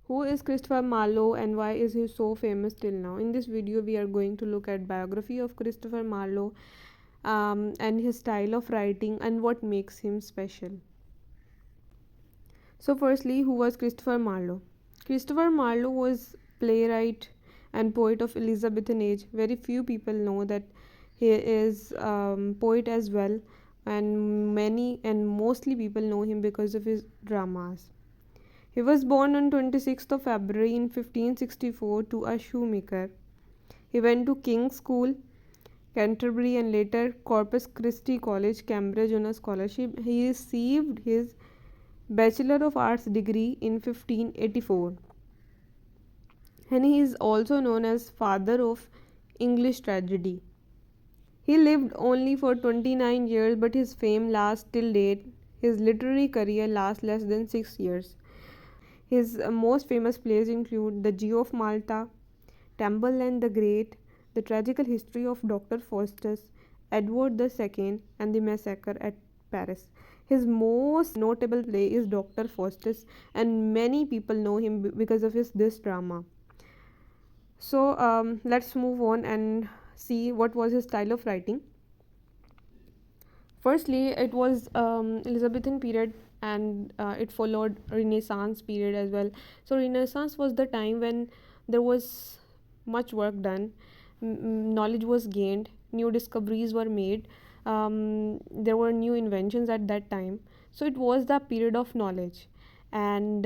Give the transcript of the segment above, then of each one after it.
Who is Christopher Marlowe and why is he so famous till now? In this video, we are going to look at biography of Christopher Marlowe and his style of writing and what makes him special. So firstly, who was Christopher Marlowe? Christopher Marlowe was playwright and poet of Elizabethan age. Very few people know that he is poet as well, and many and mostly people know him because of his dramas. He was born on 26th of February in 1564 to a shoemaker. He went to King's School, Canterbury, and later Corpus Christi College, Cambridge on a scholarship. He received his Bachelor of Arts degree in 1584, and he is also known as father of English tragedy. He lived only for 29 years, but his fame lasts till date. His literary career lasts less than 6 years. His most famous plays include The Jew of Malta, Tamburlaine the Great, The Tragical History of Dr. Faustus, Edward II, and The Massacre at Paris. His most notable play is Dr. Faustus, and many people know him because of this drama. So let's move on and see what was his style of writing. Firstly, it was Elizabethan period, and it followed Renaissance period as well. So Renaissance was the time when there was much work done, knowledge was gained, new discoveries were made, there were new inventions at that time. So it was the period of knowledge, and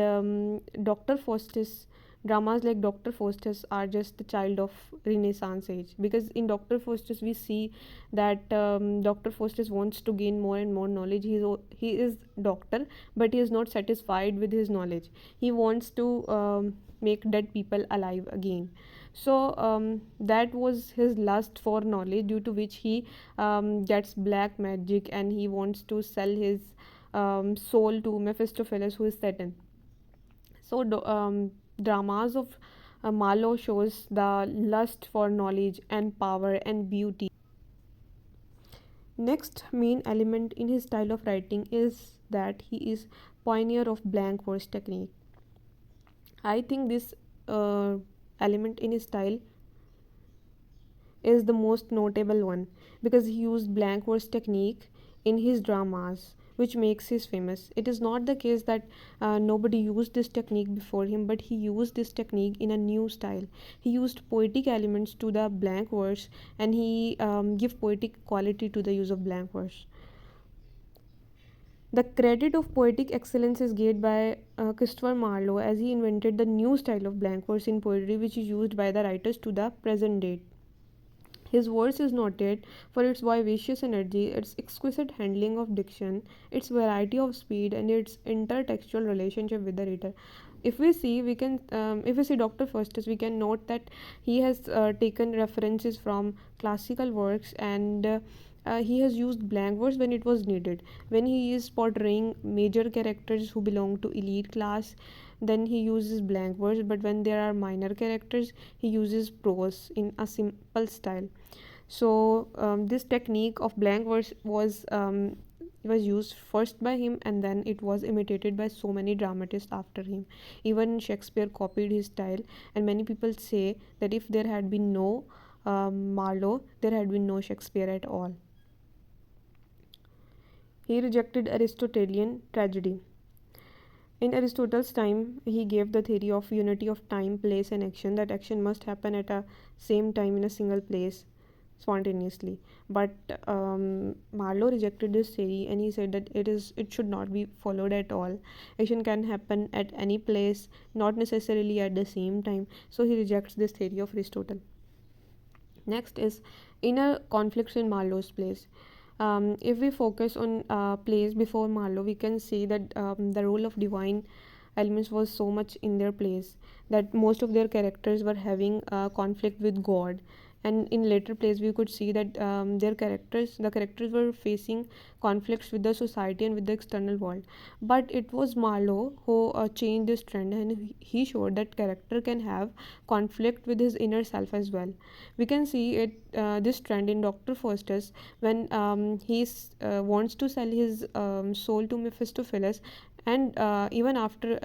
Dr. Faustus dramas like Dr. Faustus are just the child of Renaissance age, because in Dr. Faustus we see that Dr. Faustus wants to gain more and more knowledge. He is doctor, but he is not satisfied with his knowledge. He wants to make dead people alive again. So that was his lust for knowledge, due to which he gets black magic, and he wants to sell his soul to Mephistopheles, who is Satan. So dramas of Marlowe shows the lust for knowledge and power and beauty. Next main element in his style of writing is that he is pioneer of blank verse technique. I think this element in his style is the most notable one, because he used blank verse technique in his dramas, which makes his famous. It is not the case that nobody used this technique before him, but he used this technique in a new style. He used poetic elements to the blank verse, and he give poetic quality to the use of blank verse. The credit of poetic excellence is gained by Christopher Marlowe, as he invented the new style of blank verse in poetry, which is used by the writers to the present date. His verse is noted for its vivacious energy, its exquisite handling of diction, its variety of speed, and its intertextual relationship with the reader. If we see, if we see Dr. Faustus, we can note that he has taken references from classical works, and he has used blank verse when it was needed. When he is portraying major characters who belong to elite class, then he uses blank verse, but when there are minor characters, he uses prose in a simple style. So this technique of blank verse was used first by him, and then it was imitated by so many dramatists after him. Even Shakespeare copied his style, and many people say that if there had been no Marlowe, there had been no Shakespeare at all. He rejected Aristotelian tragedy. In Aristotle's time, he gave the theory of unity of time, place, and action, that action must happen at a same time in a single place spontaneously. But Marlowe rejected this theory, and he said that it should not be followed at all. Action can happen at any place, not necessarily at the same time. So he rejects this theory of Aristotle. Next is inner conflicts in Marlowe's plays. If we focus on plays before Marlowe, we can see that the role of divine elements was so much in their plays that most of their characters were having a conflict with God. and in later plays we could see that the characters were facing conflicts with the society and with the external world. But it was Marlowe who changed this trend, and he showed that character can have conflict with his inner self as well. We can see it this trend in Dr. Faustus when he wants to sell his soul to Mephistopheles, and even after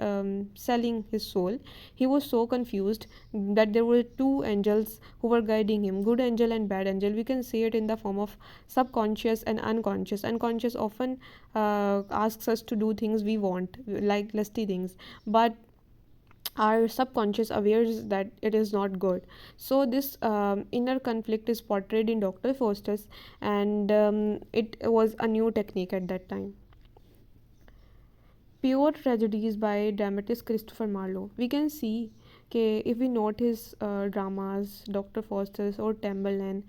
selling his soul, he was so confused that there were two angels who were guiding him, good angel and bad angel. We can see it in the form of subconscious and unconscious. Unconscious often asks us to do things we want, like lusty things, but our subconscious awares that it is not good. So this inner conflict is portrayed in Dr. Faustus, and it was a new technique at that time. Pure Tragedies by dramatist Christopher Marlowe. We can see if we note his dramas, Dr. Faustus or Tamburlaine,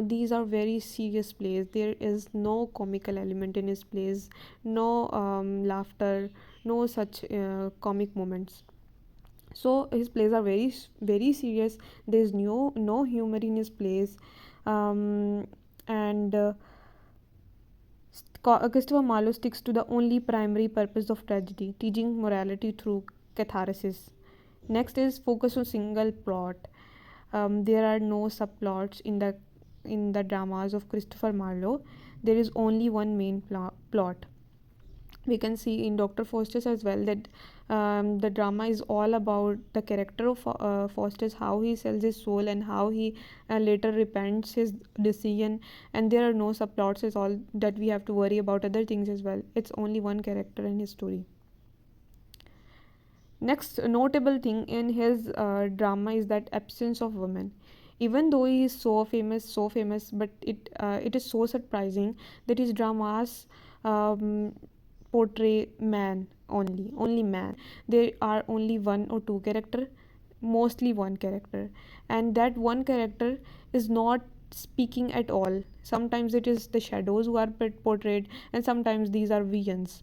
these are very serious plays. There is no comical element in his plays, no laughter, no such comic moments. So his plays are very serious. There is no humor in his plays, and Christopher Marlowe sticks to the only primary purpose of tragedy, teaching morality through catharsis. Next is focus on single plot. There are no subplots in the dramas of Christopher Marlowe. There is only one main plot. We can see in Dr. Faustus as well that the drama is all about the character of Faustus, how he sells his soul and how he later repents his decision, and there are no subplots at all that we have to worry about other things as well. It's only one character in his story. Next notable thing in his drama is that absence of women. Even though he is so famous, but it is so surprising that his dramas um, portray man only man. There are only one or two character, mostly one character, and that one character is not speaking at all. Sometimes it is the shadows who are portrayed, and sometimes these are visions.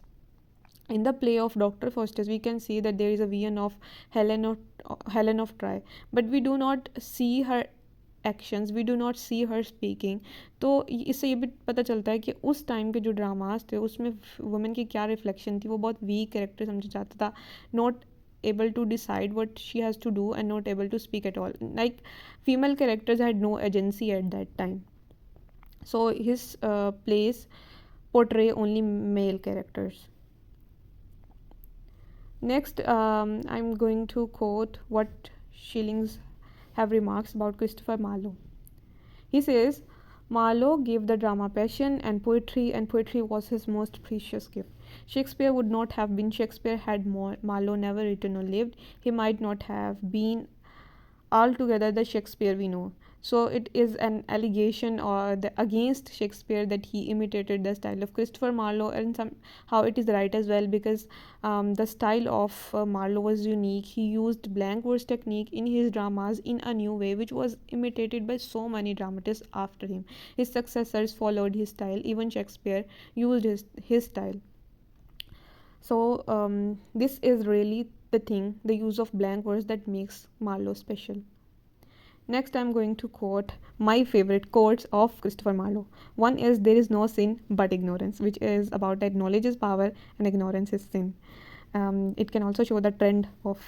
In the play of Dr. Faustus, we can see that there is a vision of Helen of Troy, but we do not see her actions, we do not see her speaking. तो इससे ये भी पता चलता है कि उस time के जो ड्रामास थे उसमें वुमेन की क्या रिफ्लेक्शन थी. वो बहुत वीक कैरेक्टर समझा जाता था, not able to decide what she has to do and not able to speak at all. Like female characters had no agency at that time. So his plays portray only male characters. Next, I'm going to quote what Schillings have remarks about Christopher Marlowe. He says, Marlowe gave the drama passion and poetry was his most precious gift. Shakespeare would not have been Shakespeare had Marlowe never written or lived. He might not have been altogether the Shakespeare we know. So it is an allegation or against Shakespeare that he imitated the style of Christopher Marlowe, and somehow it is right as well, because the style of Marlowe was unique. He used blank verse technique in his dramas in a new way, which was imitated by so many dramatists after him. His successors followed his style. Even Shakespeare used his style. So this is really the thing, the use of blank verse, that makes Marlowe special. Next, I'm going to quote my favorite quotes of Christopher Marlowe. One is, there is no sin but ignorance, which is about that knowledge is power and ignorance is sin. It can also show the trend of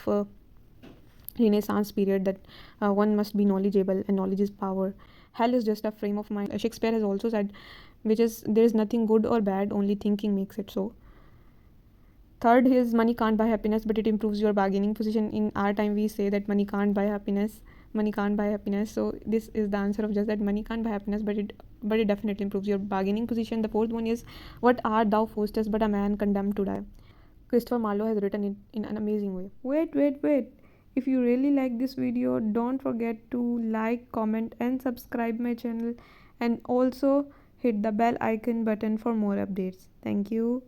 Renaissance period, that one must be knowledgeable and knowledge is power. Hell is just a frame of mind. Shakespeare has also said, which is, there is nothing good or bad, only thinking makes it so. Third is, money can't buy happiness, but it improves your bargaining position. In our time, we say that money can't buy happiness. Money can't buy happiness. So this is the answer of just that, money can't buy happiness, but it definitely improves your bargaining position. The fourth one is, what art thou, Faustus, but a man condemned to die. Christopher Marlowe has written it in an amazing way. Wait. If you really like this video, don't forget to like, comment and subscribe my channel, and also hit the bell icon button for more updates. Thank you.